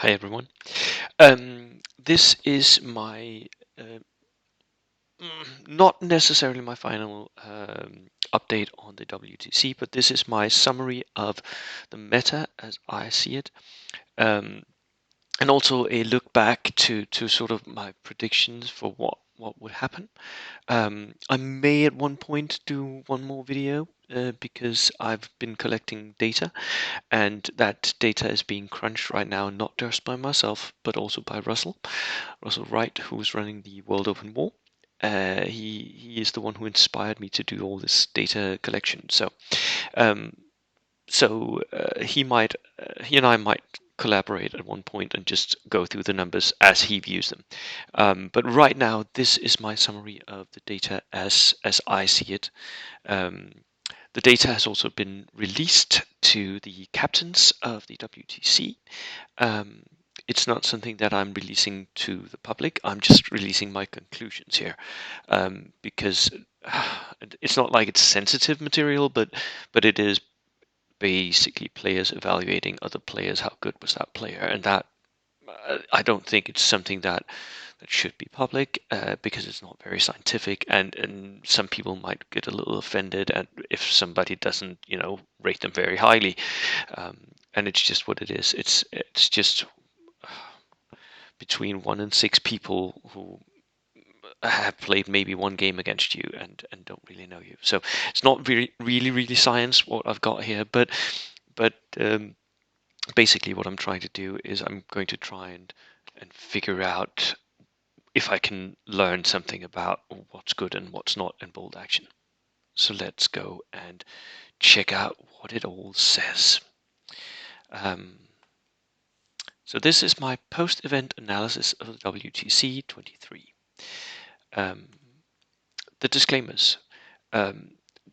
Hi everyone. This is my not necessarily my final update on the WTC, but this is my summary of the meta as I see it, um, and also a look back to sort of my predictions for what would happen. I may at one point do one more video because I've been collecting data, and that data is being crunched right now, not just by myself, but also by Russell Wright, who's running the World Open War. He is the one who inspired me to do all this data collection. Um, he and I might collaborate at one point and just go through the numbers as he views them. But right now, this is my summary of the data as I see it. Um, the data has also been released to the captains of the WTC. Um, it's not something that I'm releasing to the public. I'm just releasing my conclusions here, because it's not like it's sensitive material, but it is basically players evaluating other players. How good was that player? And that I don't think it's something that should be public because it's not very scientific, and some people might get a little offended at if somebody doesn't rate them very highly, um, and it's just what it is. It's just between 1 and 6 people who have played maybe one game against you and don't really know you. So it's not really science what I've got here, but basically what I'm trying to do is I'm going to try and figure out if I can learn something about what's good and what's not in bold action. So let's go and check out what it all says. Um, so this is my post-event analysis of the WTC-23. Um, the disclaimers.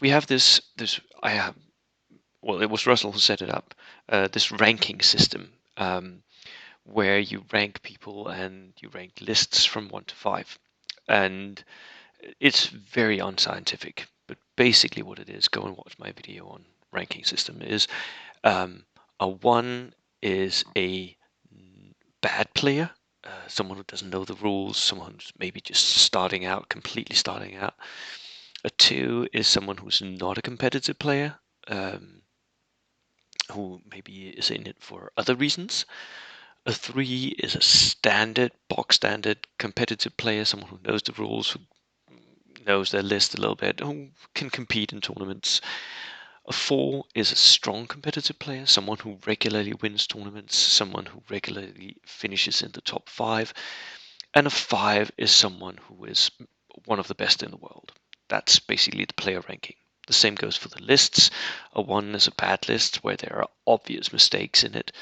We have this. I have. Well, it was Russell who set it up. This ranking system where you rank people and you rank lists from 1 to 5, and it's very unscientific. But basically, what it is, go and watch my video on ranking system. Is a 1 is a bad player, someone who doesn't know the rules, someone who's maybe just starting out, completely starting out. A 2 is someone who's not a competitive player, who maybe is in it for other reasons. A 3 is a box standard competitive player, someone who knows the rules, who knows their list a little bit, who can compete in tournaments. A 4 is a strong competitive player, someone who regularly wins tournaments, someone who regularly finishes in the top 5. And a 5 is someone who is one of the best in the world. That's basically the player ranking. The same goes for the lists. A 1 is a bad list where there are obvious mistakes in it,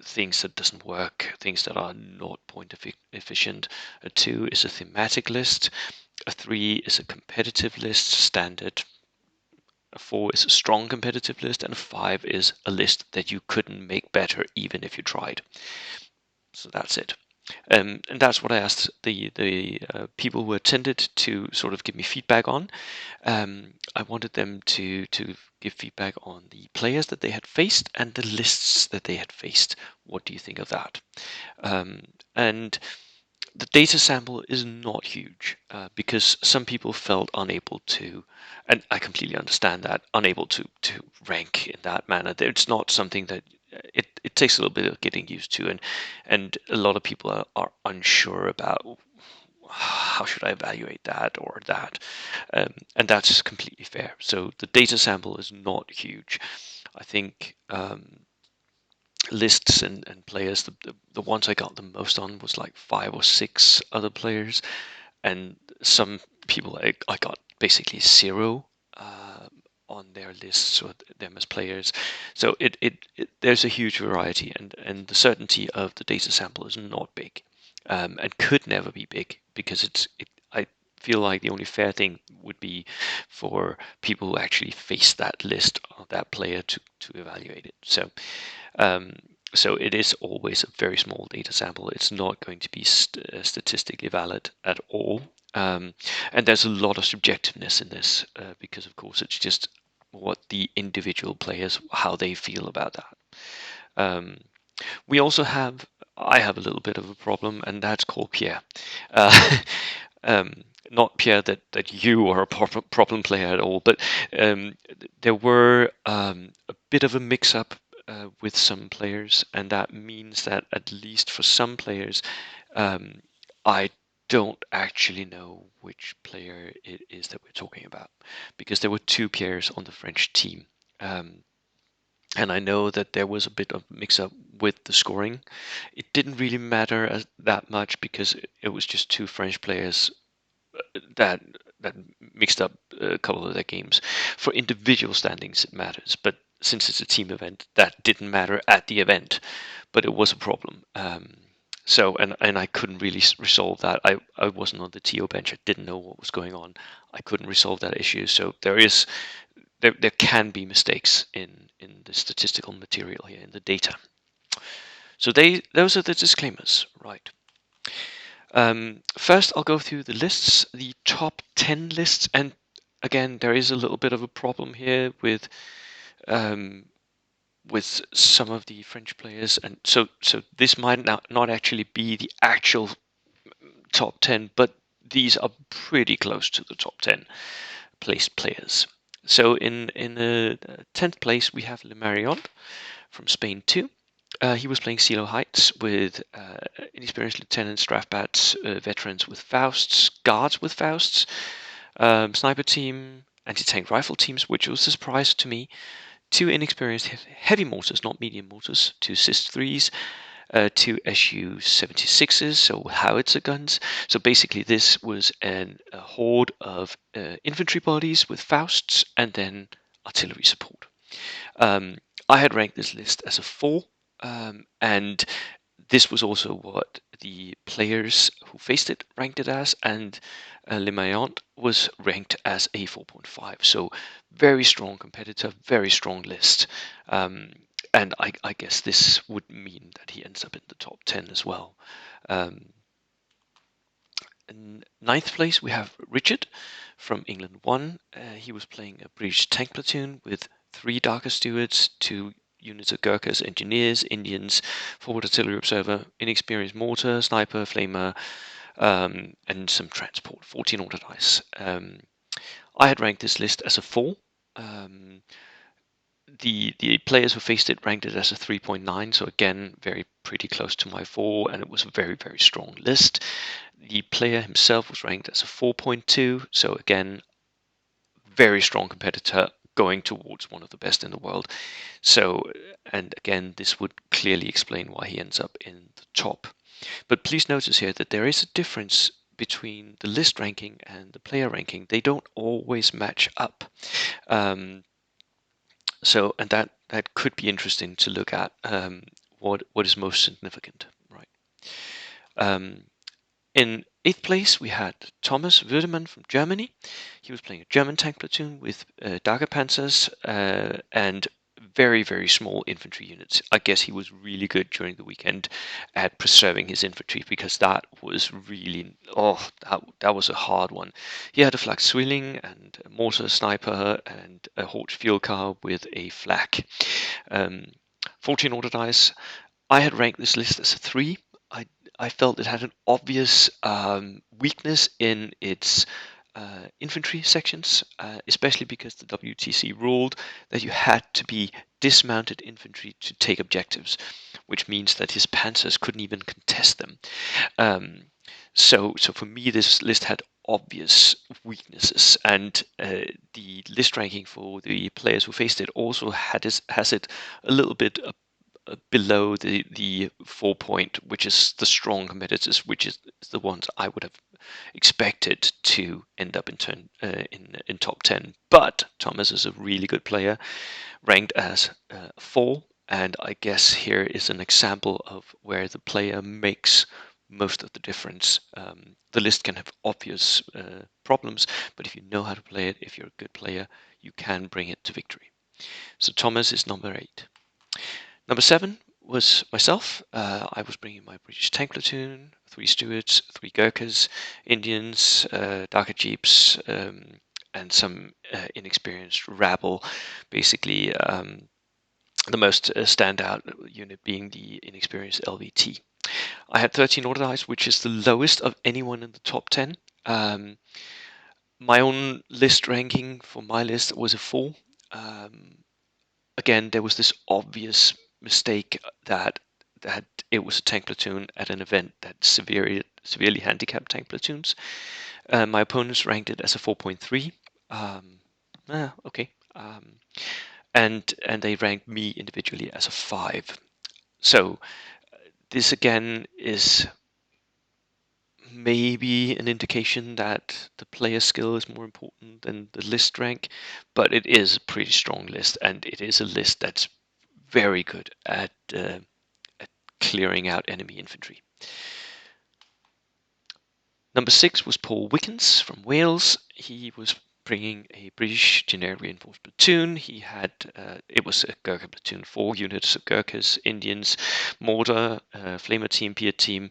things that doesn't work, things that are not point efficient. A 2 is a thematic list. A 3 is a competitive list, standard. A 4 is a strong competitive list, and a 5 is a list that you couldn't make better even if you tried. So that's it. And that's what I asked the people who attended to sort of give me feedback on. I wanted them to give feedback on the players that they had faced and the lists that they had faced. What do you think of that? And the data sample is not huge because some people felt unable to, and I completely understand that, unable to rank in that manner. It's not something that it takes a little bit of getting used to, and a lot of people are unsure about how should I evaluate that or that, and that's completely fair. So the data sample is not huge. I think lists and players, the ones I got the most on was like 5 or 6 other players, and some people I got basically 0 on their lists or them as players. So there's a huge variety, and the certainty of the data sample is not big, and could never be big because I feel like the only fair thing would be for people who actually face that list of that player to evaluate it. Um, so it is always a very small data sample. It's not going to be statistically valid at all. And there's a lot of subjectiveness in this because, of course, it's just what the individual players, how they feel about that. Um, We also have, I have a little bit of a problem, and that's called Pierre. Uh, not Pierre that you are a problem player at all, but there were a bit of a mix-up with some players, and that means that at least for some players, um, I don't actually know which player it is that we're talking about, because there were two Pierres on the French team. Um, and I know that there was a bit of mix-up with the scoring. It didn't really matter that much because it was just two French players that that mixed up a couple of their games. For individual standings, it matters, but since it's a team event, that didn't matter at the event, but it was a problem. So and I couldn't really resolve that. I wasn't on the TO bench. I didn't know what was going on. I couldn't resolve that issue. So there can be mistakes in the statistical material here in the data. So those are the disclaimers, right? First, I'll go through the lists, the top 10 lists, and again, there is a little bit of a problem here um, with some of the French players, and so this might not actually be the actual top 10, but these are pretty close to the top 10 placed players. So in the 10th place, we have Lemariont from Spain too. He was playing CeeLo Heights with inexperienced lieutenants, draft bats, veterans with Fausts, guards with Fausts, sniper team, anti-tank rifle teams, which was a surprise to me. Two inexperienced heavy mortars, not medium mortars, two SIS-3s, two SU-76s, so howitzer guns. So basically this was a horde of infantry bodies with Fausts and then artillery support. I had ranked this list as a 4, and this was also what the players who faced it ranked it as, and Lemariont was ranked as a 4.5. So very strong competitor, very strong list. And I guess this would mean that he ends up in the top 10 as well. Um, in ninth place, we have Richard from England 1. He was playing a British tank platoon with 3 Darker Stewards, 2 units of Gurkhas, engineers, Indians, forward artillery observer, inexperienced mortar, sniper, flamer, and some transport, 14 order dice. I had ranked this list as a 4. Um, the players who faced it ranked it as a 3.9, so again, very pretty close to my 4, and it was a very, very strong list. The player himself was ranked as a 4.2, so again, very strong competitor going towards one of the best in the world. So, and again, this would clearly explain why he ends up in the top. But please notice here that there is a difference between the list ranking and the player ranking. They don't always match up. And that could be interesting to look at. What is most significant, right? Um, in 8th place, we had Thomas Würdemann from Germany. He was playing a German tank platoon with Darker Panzers and very, very small infantry units. I guess he was really good during the weekend at preserving his infantry, because that was really, that was a hard one. He had a flak Zwilling and a mortar sniper and a Hort field car with a flak. 14 order dice. I had ranked this list as a 3. I felt it had an obvious weakness in its infantry sections, especially because the WTC ruled that you had to be dismounted infantry to take objectives, which means that his panzers couldn't even contest them. So for me, this list had obvious weaknesses, and the list ranking for the players who faced it also has it a little bit below the 4 point, which is the strong competitors, which is the ones I would have expected to end up in top 10. But Thomas is a really good player, ranked as 4, and I guess here is an example of where the player makes most of the difference. The list can have obvious problems, but if you know how to play it, if you're a good player, you can bring it to victory. So Thomas is number 8. Number 7 was myself. I was bringing my British tank platoon, 3 stewards, 3 Gurkhas, Indians, Darker Jeeps, and some inexperienced rabble, basically The most standout unit being the inexperienced LVT. I had 13 order dice, which is the lowest of anyone in the top 10. My own list ranking for my list was a 4. Again, there was this obvious mistake that it was a tank platoon at an event that severely handicapped tank platoons. My opponents ranked it as a 4.3. Okay. And they ranked me individually as a 5. So this again is maybe an indication that the player skill is more important than the list rank, but it is a pretty strong list, and it is a list that's very good at clearing out enemy infantry. Number 6 was Paul Wickens from Wales. He was bringing a British generic reinforced platoon. He had it was a Gurkha platoon, 4 units of Gurkhas, Indians, mortar, flamer team, Pier team,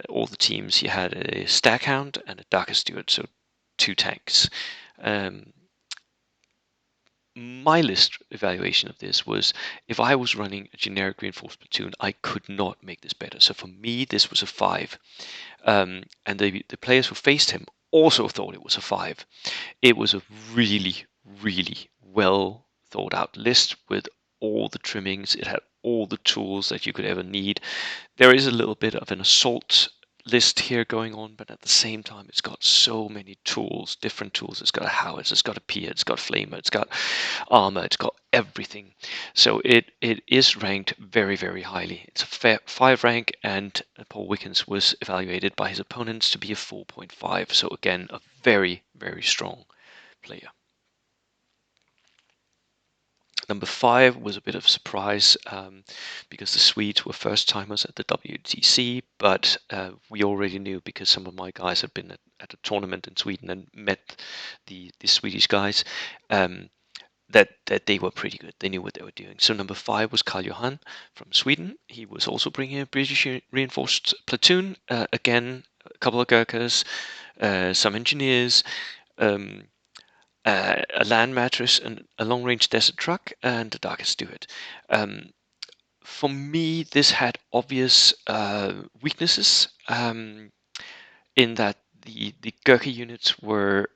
all the teams. He had a Staghound and a Darker Steward, so 2 tanks. My list evaluation of this was, if I was running a generic reinforced platoon, I could not make this better. So for me, this was a 5. And the players who faced him also thought it was a 5. It was a really, really well thought out list with all the trimmings. It had all the tools that you could ever need. There is a little bit of an assault list here going on, but at the same time, it's got so many tools, different tools. It's got a howitzer, it's got a pier, it's got flamer, it's got armor, it's got everything. So it is ranked very, very highly. It's a 5 rank, and Paul Wickens was evaluated by his opponents to be a 4.5. So again, a very, very strong player. Number 5 was a bit of a surprise because the Swedes were first timers at the WTC, but we already knew, because some of my guys had been at a tournament in Sweden and met the Swedish guys, that they were pretty good. They knew what they were doing. So number 5 was Carl-Johan from Sweden. He was also bringing a British reinforced platoon. Again, a couple of Gurkhas, some engineers, a land mattress, and a long-range desert truck, and a Darker Steward. For me, this had obvious weaknesses in that the Gurkha units were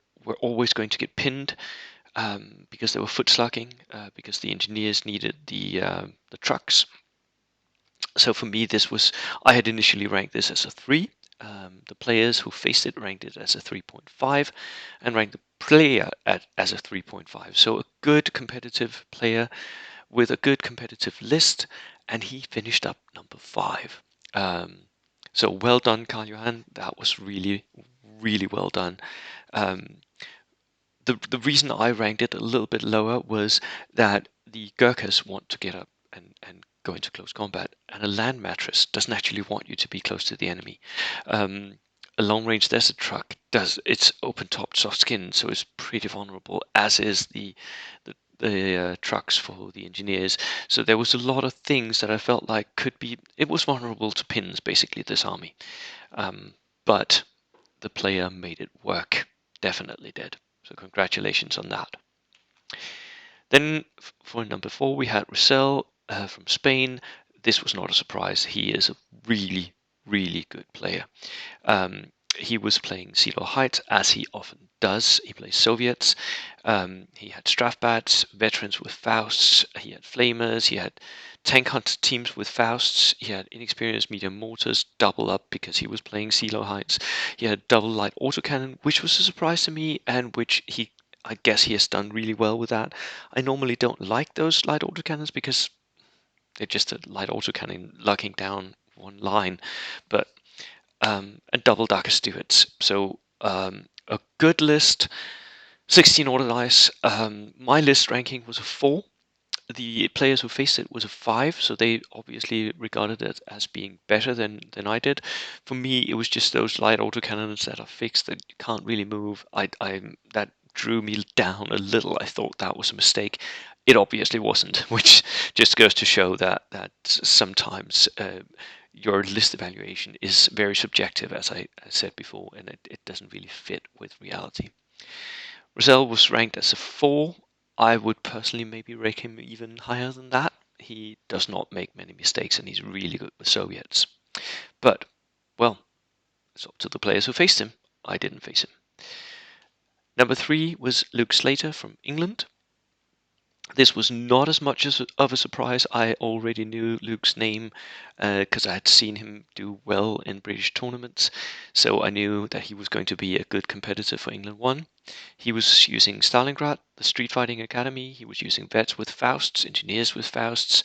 always going to get pinned because they were foot slugging, because the engineers needed the trucks. So for me, I had initially ranked this as a 3. The players who faced it ranked it as a 3.5, and ranked the player as a 3.5. So a good competitive player with a good competitive list, and he finished up number 5. So well done, Carl-Johan. That was really, really well done. The reason I ranked it a little bit lower was that the Gurkhas want to get up and go into close combat, and a land mattress doesn't actually want you to be close to the enemy. A long-range desert truck it's open-topped soft skin, so it's pretty vulnerable, as is the trucks for the engineers. So there was a lot of things that I felt like it was vulnerable to pins, basically, this army. But the player made it work, definitely did. So congratulations on that. Then for number 4, we had Raziel from Spain. This was not a surprise. He is a really, really good player. He was playing Silo Heights, as he often does. He plays Soviets. He had Strafbats, veterans with Fausts. He had Flamers. He had tank hunter teams with Fausts. He had inexperienced medium mortars double up because he was playing Silo Heights. He had double light autocannon, which was a surprise to me, and which I guess he has done really well with that. I normally don't like those light autocannons because they're just a light autocannon lugging down one line, but and double Darker Stewards. So a good list, 16 order dice. My list ranking was a 4. The players who faced it was a 5, so they obviously regarded it as being better than I did. For me, it was just those light autocannons that are fixed that you can't really move. That drew me down a little. I thought that was a mistake. It obviously wasn't, which just goes to show that sometimes your list evaluation is very subjective, as I said before, and it doesn't really fit with reality. Raziel was ranked as a 4. I would personally maybe rate him even higher than that. he does not make many mistakes, and he's really good with Soviets. But, well, it's up to the players who faced him. I didn't face him. Number 3 was Luke Slater from England. This was not as much of a surprise. I already knew Luke's name because I had seen him do well in British tournaments, so I knew that he was going to be a good competitor for England 1. He was using Stalingrad, the Street Fighting Academy. He was using vets with Fausts, engineers with Fausts.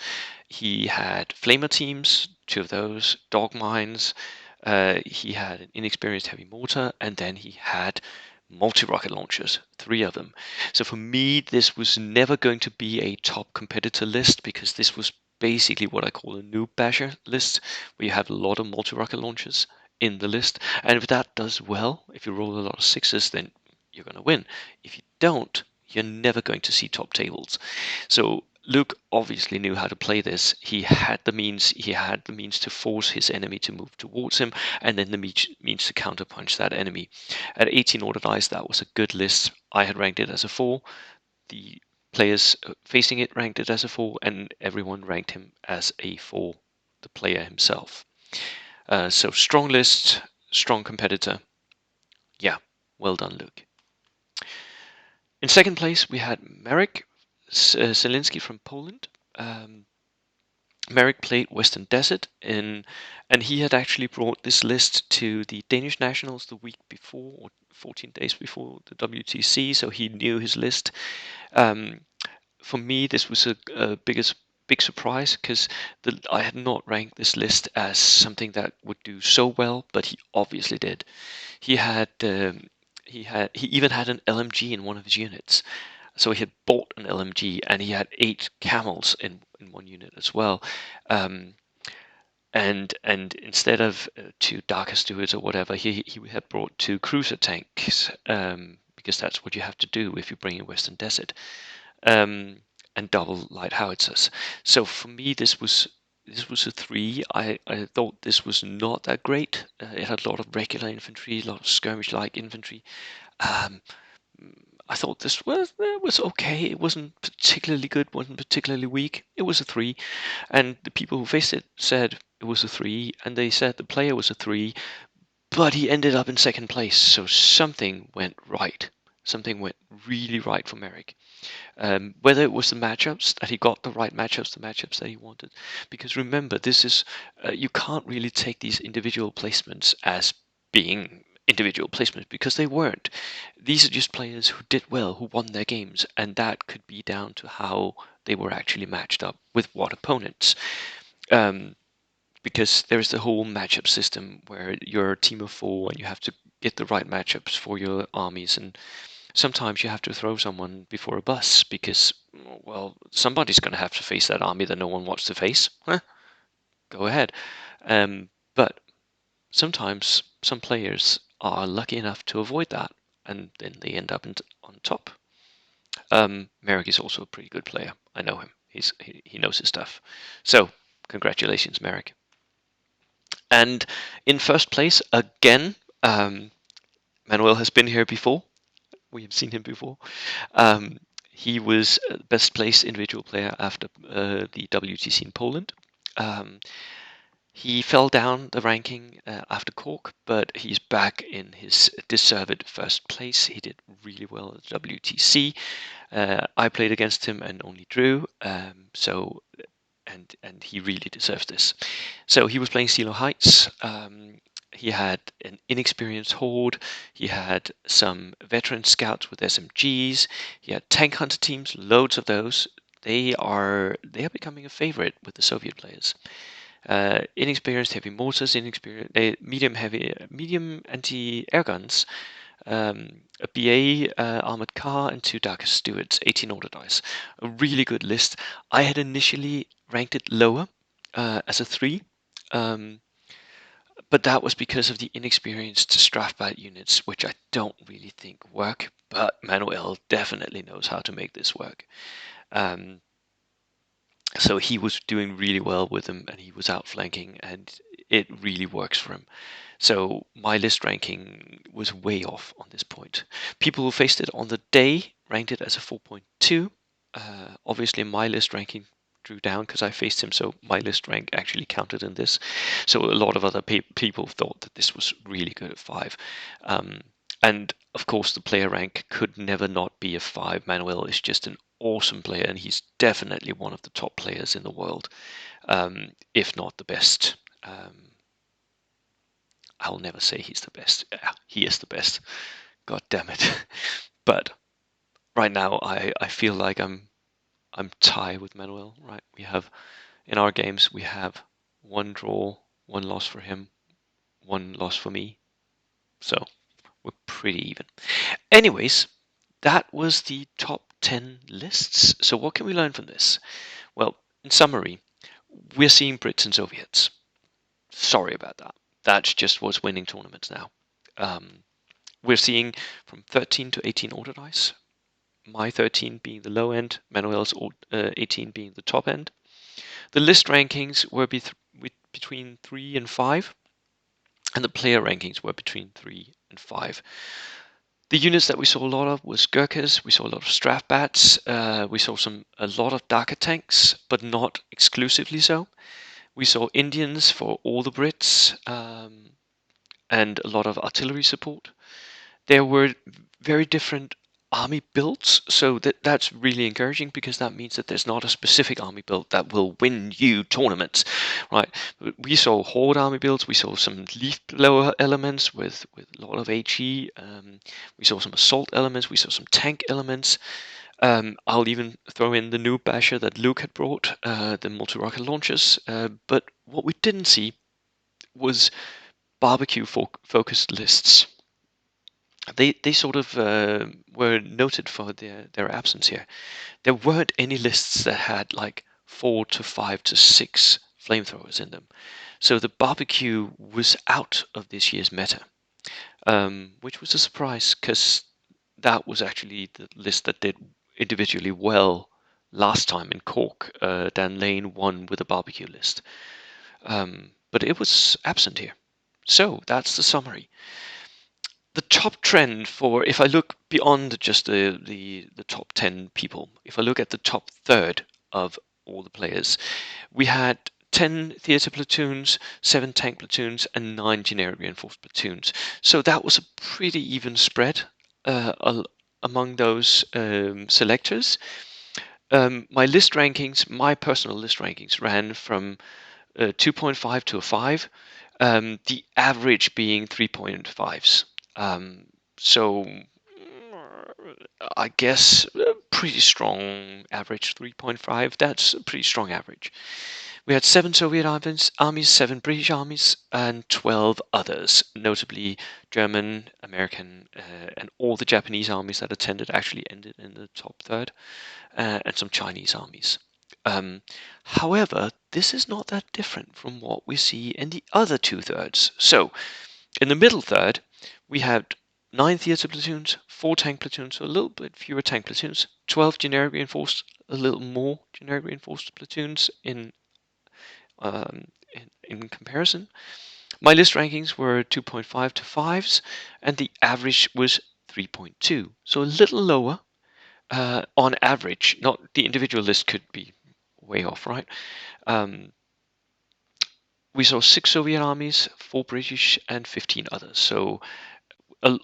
He had flamer teams, 2 of those, dog mines. He had an inexperienced heavy mortar, and then he had multi-rocket launchers, 3 of them. So for me, this was never going to be a top competitor list because this was basically what I call a noob basher list, where you have a lot of multi-rocket launchers in the list. And if that does well, if you roll a lot of 6s, then you're going to win. If you don't, you're never going to see top tables. So Luke obviously knew how to play this. He had the means. He had the means to force his enemy to move towards him, and then the means to counterpunch that enemy. At 18 order dice, that was a good list. I had ranked it as a 4. The players facing it ranked it as a 4, and everyone ranked him as a 4. The player himself. So strong list, strong competitor. Yeah, well done, Luke. In second place, we had Marek Zelinsky from Poland. Marek played Western Desert, and he had actually brought this list to the Danish Nationals the week before, or 14 days before the WTC, so he knew his list. For me, this was a big surprise because I had not ranked this list as something that would do so well, but he obviously did. He even had an LMG in one of his units. So he had bought an LMG, and he had 8 camels in one unit as well. And instead of 2 Darker Stewards or whatever, he had brought 2 cruiser tanks, because that's what you have to do if you bring in Western Desert, and double light howitzers. So for me, this was a 3. I thought this was not that great. It had a lot of regular infantry, a lot of skirmish-like infantry. I thought this was okay. It wasn't particularly good, wasn't particularly weak. It was a 3, and the people who faced it said it was a 3, and they said the player was a 3, but he ended up in second place. So something went right. Something went really right for Merrick. Whether it was the matchups, that he got the right matchups, the matchups that he wanted. Because remember, this is you can't really take these individual placements as being individual placements, because they weren't. These are just players who did well, who won their games, and that could be down to how they were actually matched up with what opponents. Because there's the whole matchup system where you're a team of 4 and you have to get the right matchups for your armies, and sometimes you have to throw someone before a bus because, well, somebody's going to have to face that army that no one wants to face. Go ahead. But sometimes some players are lucky enough to avoid that, and then they end up on top. Merrick is also a pretty good player. I know him. He knows his stuff. So, congratulations, Merrick. And in first place, again, Manuel has been here before. We have seen him before. He was best placed individual player after the WTC in Poland. He fell down the ranking after Cork, but he's back in his deserved first place. He did really well at WTC. I played against him and only drew, and he really deserves this. So he was playing Silo Heights. He had an inexperienced horde. He had some veteran scouts with SMGs. He had tank hunter teams, loads of those. They are becoming a favorite with the Soviet players. Inexperienced heavy mortars, medium anti-air guns, a BA armored car, and 2 Darker Stewards, 18 order dice. A really good list. I had initially ranked it lower as a 3, but that was because of the inexperienced Strafbat units, which I don't really think work, but Manuel definitely knows how to make this work. So he was doing really well with them, and he was outflanking, and it really works for him. So my list ranking was way off on this point. People who faced it on the day ranked it as a 4.2. Obviously, my list ranking drew down because I faced him, so my list rank actually counted in this. So a lot of other people thought that this was really good at 5. And of course, the player rank could never not be a 5. Manuel is just an awesome player, and he's definitely one of the top players in the world, if not the best. I'll never say he's the best. Yeah, he is the best. God damn it. But right now, I feel like I'm tied with Manuel. Right, we have in our games we have 1 draw, 1 loss for him, 1 loss for me. So we're pretty even. Anyways, that was the top 10 lists. So what can we learn from this? Well, in summary, we're seeing Brits and Soviets. Sorry about that. That's just what's winning tournaments now. We're seeing from 13 to 18 order dice. My 13 being the low end, Manuel's 18 being the top end. The list rankings were between 3 and 5, and the player rankings were between 3 and 5. The units that we saw a lot of was Gurkhas, we saw a lot of Strafbats, we saw a lot of Darker tanks, but not exclusively so. We saw Indians for all the Brits, and a lot of artillery support. There were very different army builds, so that's really encouraging, because that means that there's not a specific army build that will win you tournaments, right? We saw horde army builds, we saw some leaf blower elements with a lot of HE, we saw some assault elements, we saw some tank elements. I'll even throw in the noob basher that Luke had brought, the multi-rocket launchers, but what we didn't see was barbecue focused lists. They sort of were noted for their absence here. There weren't any lists that had like 4 to 5 to 6 flamethrowers in them. So the barbecue was out of this year's meta, which was a surprise, because that was actually the list that did individually well last time in Cork. Dan Lane won with a barbecue list. But it was absent here. So that's the summary. The top trend for, if I look beyond just the top 10 people, if I look at the top third of all the players, we had 10 theatre platoons, 7 tank platoons, and 9 generic reinforced platoons. So that was a pretty even spread among those selectors. My list rankings, my personal list rankings, ran from 2.5 to a 5, the average being 3.5s. So I guess a pretty strong average, 3.5. That's a pretty strong average. We had 7 Soviet armies, 7 British armies, and 12 others, notably German, American, and all the Japanese armies that attended actually ended in the top third, and some Chinese armies. However, this is not that different from what we see in the other 2/3. So, in the middle third, we had 9 theatre platoons, 4 tank platoons, so a little bit fewer tank platoons, 12 generic reinforced, a little more generic reinforced platoons in comparison. My list rankings were 2.5 to 5s, and the average was 3.2, so a little lower on average. Not the individual list could be way off, right? We saw 6 Soviet armies, 4 British, and 15 others. So a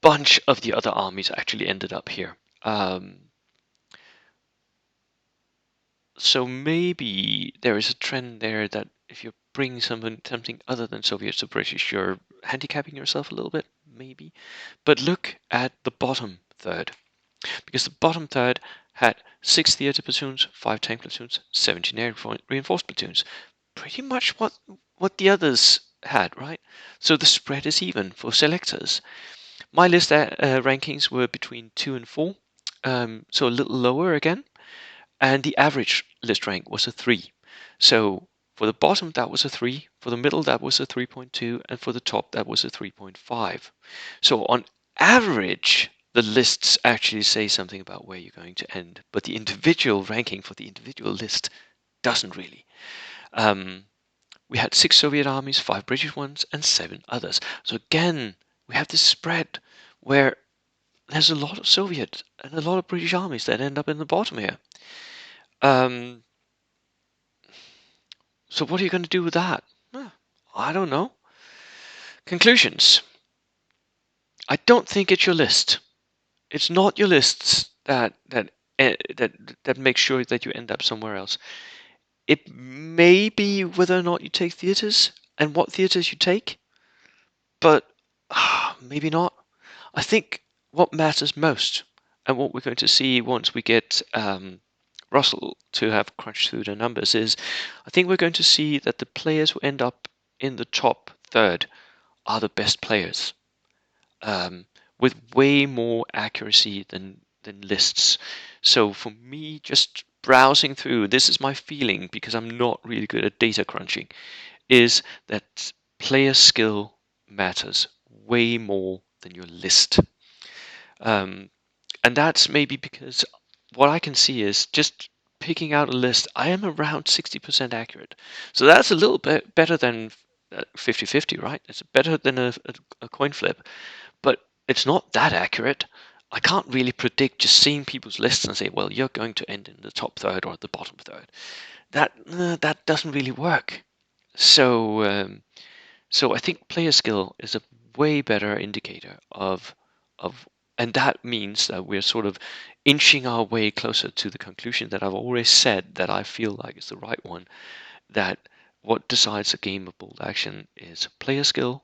bunch of the other armies actually ended up here. So maybe there is a trend there that if you bring something other than Soviets or British, you're handicapping yourself a little bit, maybe. But look at the bottom third, because the bottom third had 6 theatre platoons, 5 tank platoons, 7 generic reinforced platoons. Pretty much what the others had, right? So the spread is even for selectors. My list rankings were between 2 and 4, so a little lower again, and the average list rank was a 3. So for the bottom that was a 3, for the middle that was a 3.2, and for the top that was a 3.5. So on average, the lists actually say something about where you're going to end, but the individual ranking for the individual list doesn't really. We had 6 Soviet armies, 5 British ones, and 7 others. So again, we have this spread where there's a lot of Soviet and a lot of British armies that end up in the bottom here. So what are you going to do with that? I don't know. Conclusions. I don't think it's your list. It's not your lists that make sure that you end up somewhere else. It may be whether or not you take theatres and what theatres you take, but maybe not. I think what matters most, and what we're going to see once we get Russell to have crunched through the numbers, is I think we're going to see that the players who end up in the top third are the best players, with way more accuracy than lists. So for me, just browsing through, this is my feeling because I'm not really good at data crunching, is that player skill matters way more than your list. Um, and that's maybe because what I can see is just picking out a list, I am around 60% accurate. So that's a little bit better than 50-50, right? It's better than a coin flip, but it's not that accurate. I can't really predict just seeing people's lists and say, well, you're going to end in the top third or the bottom third. That doesn't really work. So so I think player skill is a way better indicator of and that means that we're sort of inching our way closer to the conclusion that I've always said that I feel like is the right one, that what decides a game of bold action is player skill,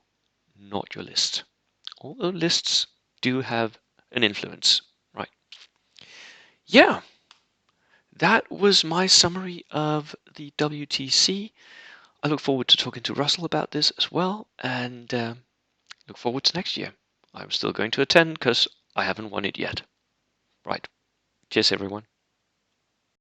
not your list. Although lists do have an influence, right? Yeah, that was my summary of the WTC. I look forward to talking to Russell about this as well, and look forward to next year. I'm still going to attend because I haven't won it yet. Right. Cheers, everyone.